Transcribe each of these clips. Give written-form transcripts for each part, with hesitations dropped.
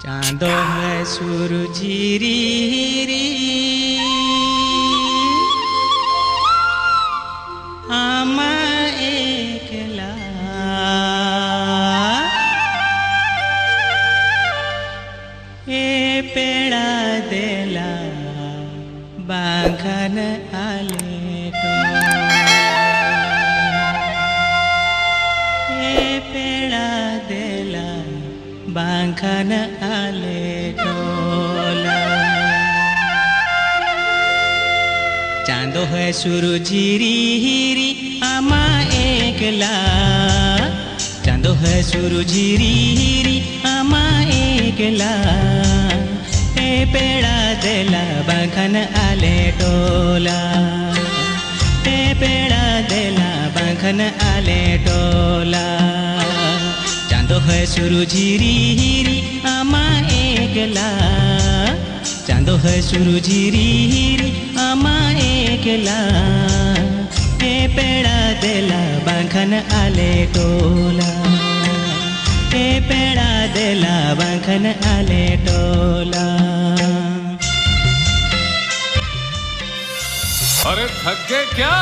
चांदो है सूरजीरी आमा एकला ए पेड़ा देला बांखन आले तो ए पेड़ा देला बांखन आले टोला चांदो है सूरजीरी आमा एकला चांदो है सूरजीरी आमा एकला ए पेड़ा देला बांखन आले टोला ए पेड़ा देला बांखन आले टोला चांदो है सूरजीरी आमा एकला चांदो है सूरजीरी आमा एकला ए पेड़ा देला बांखन आले टोला ए पेड़ा देला बांखन आले टोला। अरे थक गए क्या?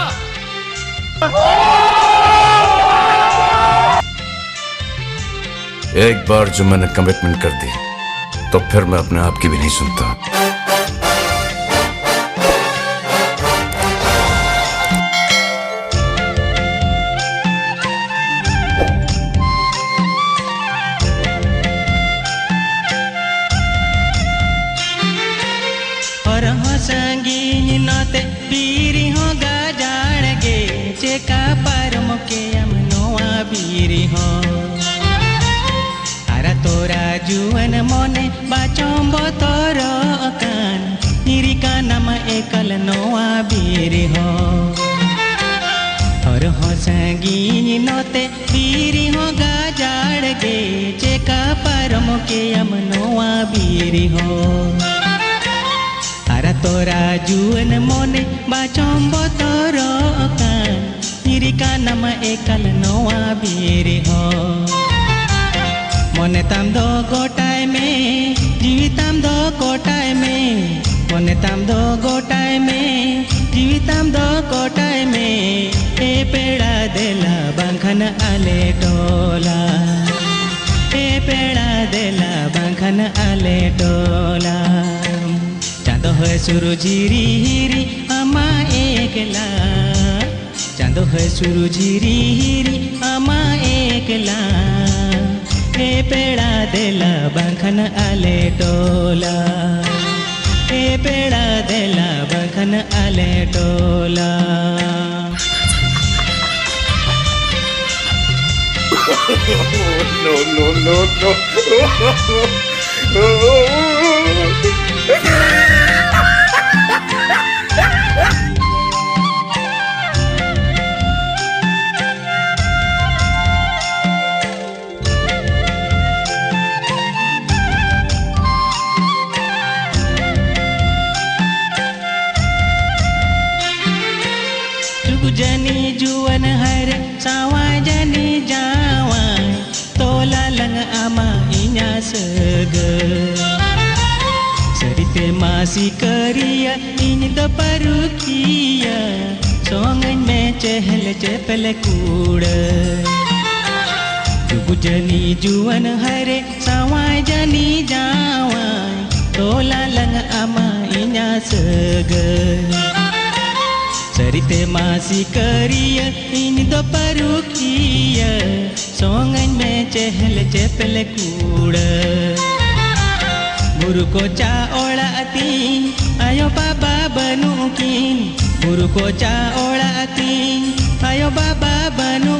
एक बार जो मैंने कमिटमेंट कर दी तो फिर मैं अपने आप की भी नहीं सुनता। और हो संगी नते पीरी हो गाजाड़ गे चेका पर मुके अमनोआ बीरी हो अरा तोरा जुवन मोने बाचों तोर कान निरिका नम एकल नोआ बीरी हो और हो संगी नते पीरी हो गाजाड़ गे चेका पर मुके अमनोआ बीरी हो अरा तोरा जुवन मोने बाचों तोर कान निरिका नम एकल नोआ बीरी हो मोने ताम दो गोटाय में जीविताम दो कोटाय में मोने ताम दो गोटाय में जीविताम दो कोटाय में ए पेड़ा देला बांखन आले टोला ए पेड़ा देला बांखन आले टोला चांदो है सूरजीरी आमा एकला चांदो है सूरजीरी आमा एकला ए पेड़ा देला बांखन आले टोला ए पेड़ा देला बांखन आले टोला। जनी जुवन हर सावा जनी जावा तोला लंग आमा इन्या सग सरिते मासी करिया इन द परुकिया सोंगन में चहल चपल कूड़ जनी जुवन हरे सावा जनी जावा तोला लंग आमा इन्या सग सरिते मासी करिया इन दो परुकिया सोंगन में चहल चपल कूड़ गुरु को चा ओड़ाती आयो बाबा बनू कीन गुरु को चा ओड़ाती आयो बाबा बनू